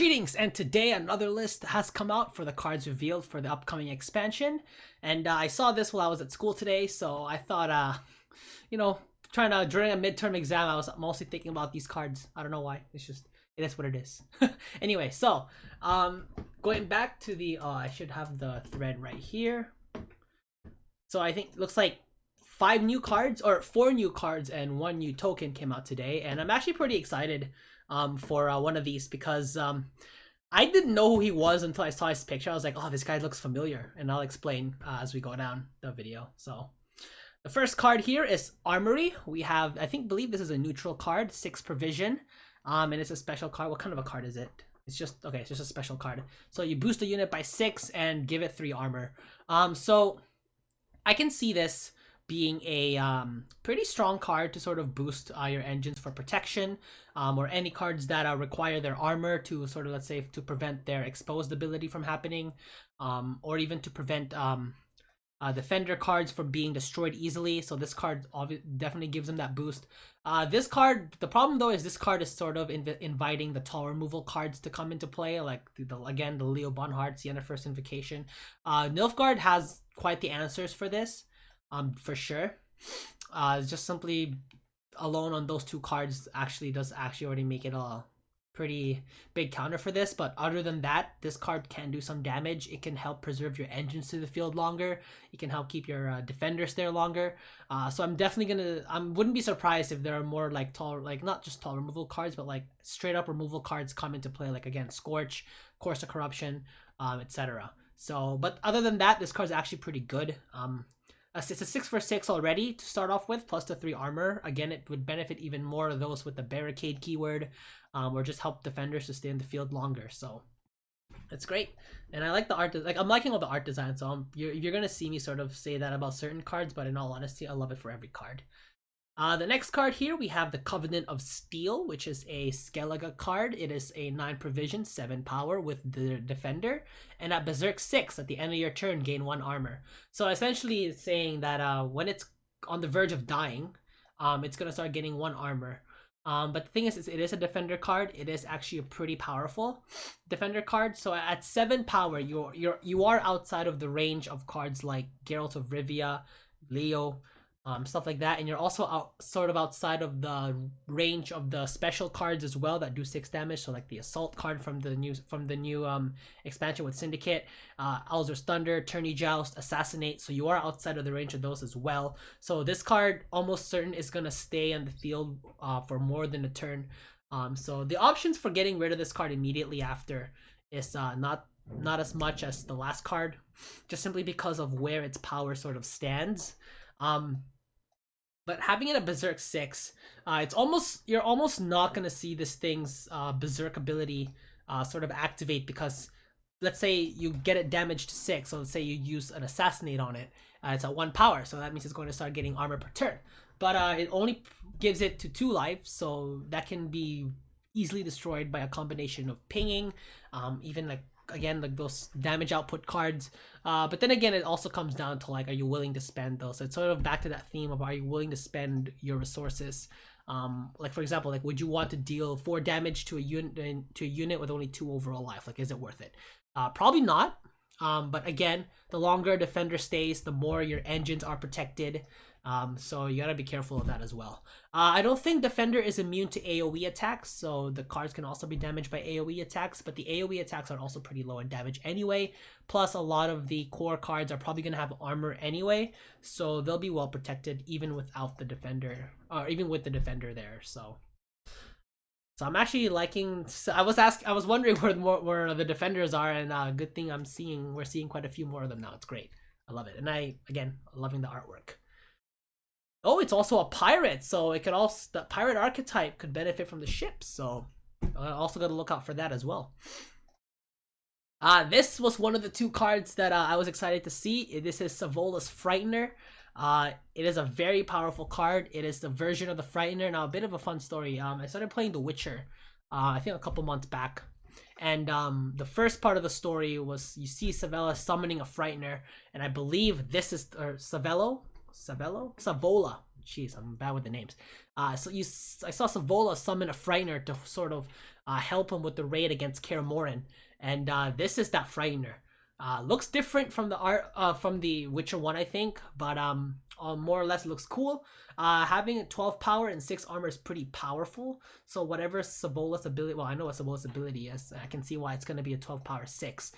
Greetings, and today another list has come out for the cards revealed for the upcoming expansion. And I saw this while I was at school today, so I thought, during a midterm exam, I was mostly thinking about these cards. I don't know why. It is what it is. Anyway, so going back to the, I should have the thread right here. So I think it looks like 4 new cards and 1 new token came out today, and I'm actually pretty excited for one of these because I didn't know who he was until I saw his picture. I was like, oh, this guy looks familiar, and I'll explain as we go down the video. So the first card here is Armory. We have, believe this is a neutral card, 6 provision, and it's a special card. What kind of a card is it? It's just a special card. So you boost the unit by 6 and give it 3 armor. So I can see this being a pretty strong card to sort of boost your engines for protection, or any cards that require their armor to sort of, let's say, to prevent their exposed ability from happening, or even to prevent defender cards from being destroyed easily. So this card definitely gives them that boost. This card, the problem though is this card is sort of inviting the tall removal cards to come into play, like the Leo Bonhart, Yennefer's Invocation. Nilfgaard has quite the answers for this. For sure. Just simply alone on those 2 cards does already make it a pretty big counter for this. But other than that, this card can do some damage. It can help preserve your engines to the field longer. It can help keep your defenders there longer. So I'm definitely wouldn't be surprised if there are more like not just tall removal cards, but like straight up removal cards come into play, like again Scorch, Course of Corruption, etc. So, but other than that, this card's actually pretty good. It's a 6 for 6 already to start off with, plus the 3 armor. Again, it would benefit even more of those with the barricade keyword, or just help defenders to stay in the field longer. So it's great, and I like the art. I'm liking all the art design. So you're gonna see me sort of say that about certain cards, but in all honesty, I love it for every card. The next card here, we have the Covenant of Steel, which is a Skellige card. It is a 9 provision, 7 power with the defender, and at Berserk 6 at the end of your turn, gain 1 armor. So essentially it's saying that when it's on the verge of dying, it's gonna start getting 1 armor. But the thing is, it is a defender card. It is actually a pretty powerful defender card. So at 7 power, you are outside of the range of cards like Geralt of Rivia, Leo, stuff like that, and you're also sort of outside of the range of the special cards as well that do 6 damage. So like the Assault card from the new expansion with Syndicate, Alzur's Thunder, Tourney Joust, Assassinate. So you are outside of the range of those as well. So this card almost certain is gonna stay on the field for more than a turn. So the options for getting rid of this card immediately after is not as much as the last card, just simply because of where its power sort of stands. But having it at Berserk 6, you're almost not gonna see this thing's Berserk ability sort of activate, because let's say you get it damaged to 6, so let's say you use an Assassinate on it, it's at 1 power, so that means it's going to start getting armor per turn. But it only gives it to 2 life, so that can be easily destroyed by a combination of pinging, even like those damage output cards. But then again, it also comes down to like, are you willing to spend those? So it's sort of back to that theme of, are you willing to spend your resources? Like for example, like would you want to deal 4 damage to a unit with only 2 overall life? Like, is it worth it? Probably not. But again, the longer a defender stays, the more your engines are protected. So you gotta be careful of that as well. I don't think defender is immune to AoE attacks, so the cards can also be damaged by AoE attacks, but the AoE attacks are also pretty low in damage anyway. Plus a lot of the core cards are probably gonna have armor anyway, so they'll be well protected even without the defender, or even with the defender there. So I'm actually liking. I was wondering where the defenders are, and good thing we're seeing quite a few more of them now. It's great. I love it, and again loving the artwork. Oh, it's also a pirate, so it could also, the pirate archetype could benefit from the ships, so also got to look out for that as well. This was one of the 2 cards that I was excited to see. This is Savola's Frightener. It is a very powerful card. It is the version of the Frightener. Now, a bit of a fun story. I started playing The Witcher, I think a couple months back. And the first part of the story was you see Savola summoning a Frightener, and I believe this is Savola. Jeez, I'm bad with the names. I saw Savola summon a Frightener to sort of help him with the raid against Kaer Morhen, and this is that Frightener. Looks different from the art from the Witcher 1, I think, but more or less looks cool. Having 12 power and 6 armor is pretty powerful. So whatever Savola's ability, well, I know what Savola's ability is. I can see why it's going to be a 12 power 6.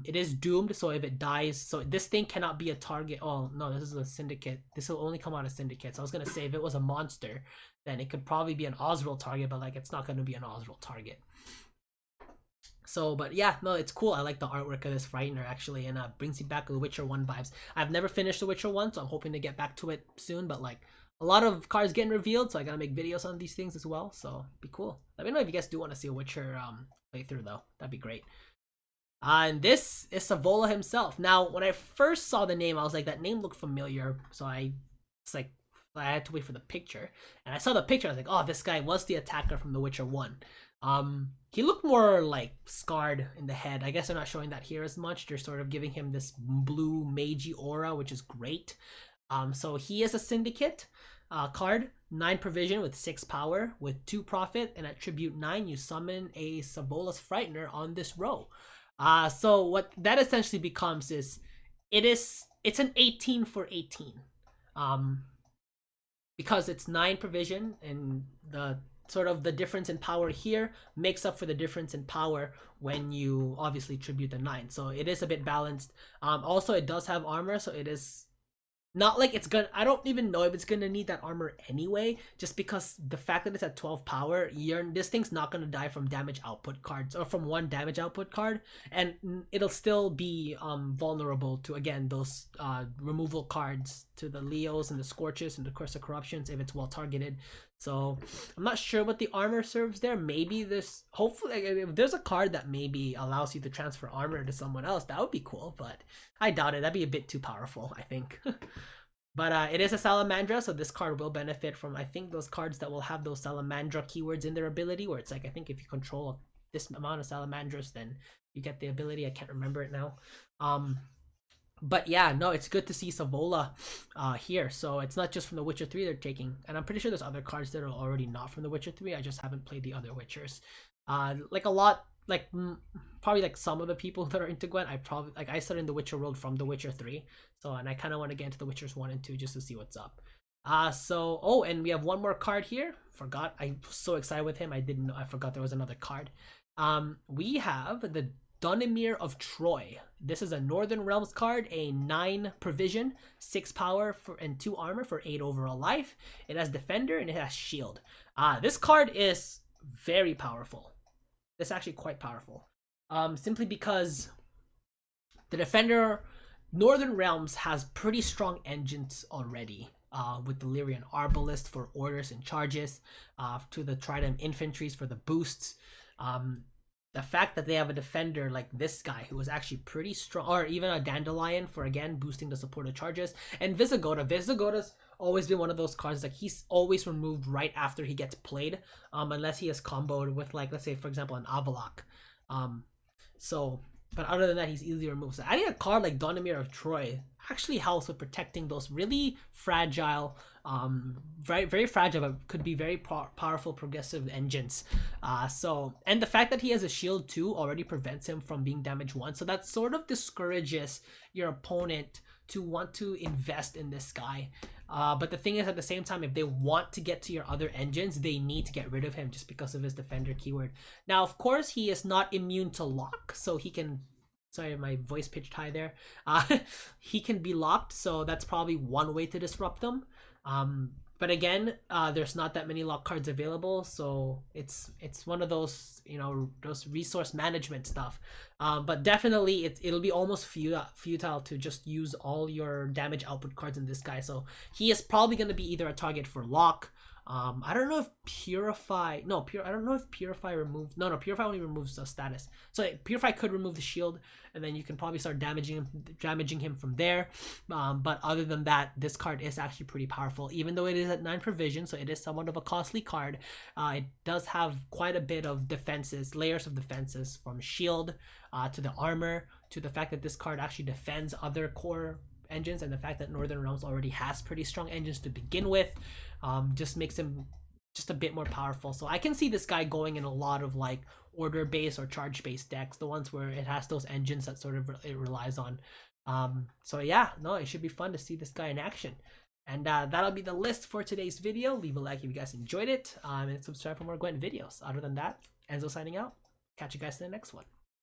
It is doomed, so if it dies, so this thing cannot be a target. Oh no, this is a syndicate. This will only come out of syndicate. So I was going to say if it was a monster, then it could probably be an Osriel target, but like it's not going to be an Osriel target. So, but yeah, no, it's cool. I like the artwork of this Frightener actually, and brings you back to the Witcher 1 vibes. I've never finished the Witcher 1, so I'm hoping to get back to it soon, but like a lot of cards getting revealed, so I gotta make videos on these things as well, so be cool. Let me know if you guys do want to see a Witcher playthrough though. That'd be great. And this is Savola himself. Now, when I first saw the name, I was like, that name looked familiar, so I had to wait for the picture. And I saw the picture, I was like, oh, this guy was the attacker from The Witcher 1. He looked more like scarred in the head. I guess they're not showing that here as much. They're sort of giving him this blue magey aura, which is great. So he is a syndicate card, 9 provision with 6 power, with 2 profit, and at tribute 9, you summon a Savola's Frightener on this row. So what that essentially becomes is, it's an 18 for 18. Because it's 9 provision, and the sort of the difference in power here makes up for the difference in power when you obviously tribute the 9. So it is a bit balanced. Also, it does have armor, so it is not like it's gonna, I don't even know if it's gonna need that armor anyway, just because the fact that it's at 12 power, this thing's not gonna die from damage output cards, or from 1 damage output card, and it'll still be vulnerable to, again, those removal cards, to the Leos and the Scorches and the Curse of Corruptions if it's well targeted. So I'm not sure what the armor serves there. Maybe this, hopefully, if there's a card that maybe allows you to transfer armor to someone else, that would be cool, but I doubt it. That'd be a bit too powerful, I think. But it is a Salamandra, so this card will benefit from, I think, those cards that will have those Salamandra keywords in their ability, where it's like, I think if you control this amount of Salamandras, then you get the ability. I can't remember it now. But yeah, no, it's good to see Savola here. So it's not just from The Witcher 3 they're taking. And I'm pretty sure there's other cards that are already not from The Witcher 3. I just haven't played the other Witchers. Like a lot, like probably like some of the people that are into Gwent, I started in the Witcher world from The Witcher 3. So, and I kind of want to get into The Witchers 1 and 2 just to see what's up. Oh, and we have one more card here. Forgot. I was so excited with him. I forgot there was another card. We have the Amir of Troy. This is a Northern Realms card, a 9 provision, 6 power and 2 armor for 8 overall life. It has defender and it has shield. This card is very powerful. It's actually quite powerful. Simply because the defender, Northern Realms, has pretty strong engines already. With the Lyrian Arbalist for orders and charges, to the Trident Infantries for the boosts. The fact that they have a defender like this guy who is actually pretty strong, or even a Dandelion for, again, boosting the support of charges, and Visigoda's always been one of those cards, like he's always removed right after he gets played, unless he is comboed with, like, let's say for example an Avalok. But other than that, he's easily removed. So adding a card like Amir of Troy actually helps with protecting those really fragile, very, very fragile, but could be very powerful progressive engines. And the fact that he has a shield too already prevents him from being damaged once. So that sort of discourages your opponent to want to invest in this guy. But the thing is, at the same time, if they want to get to your other engines, they need to get rid of him just because of his defender keyword. Now, of course, he is not immune to lock, so he can... Sorry, my voice pitched high there. He can be locked, so that's probably one way to disrupt them. But again, there's not that many lock cards available, so it's one of those, those resource management stuff. But definitely it'll be almost futile to just use all your damage output cards in this guy. So he is probably going to be either a target for lock. I don't know if Purify... No, I don't know if Purify removes... No, Purify only removes the status. So Purify could remove the shield, and then you can probably start damaging him from there. But other than that, this card is actually pretty powerful. Even though it is at 9 provision, so it is somewhat of a costly card, it does have quite a bit of defenses, layers of defenses, from shield to the armor, to the fact that this card actually defends other core engines, and the fact that Northern Realms already has pretty strong engines to begin with, just makes him just a bit more powerful. So I can see this guy going in a lot of like order based or charge based decks, the ones where it has those engines that sort of it relies on. So yeah, no, it should be fun to see this guy in action. And that'll be the list for today's video. Leave a like if you guys enjoyed it, and subscribe for more Gwent videos. Other than that, Enzo signing out. Catch you guys in the next one.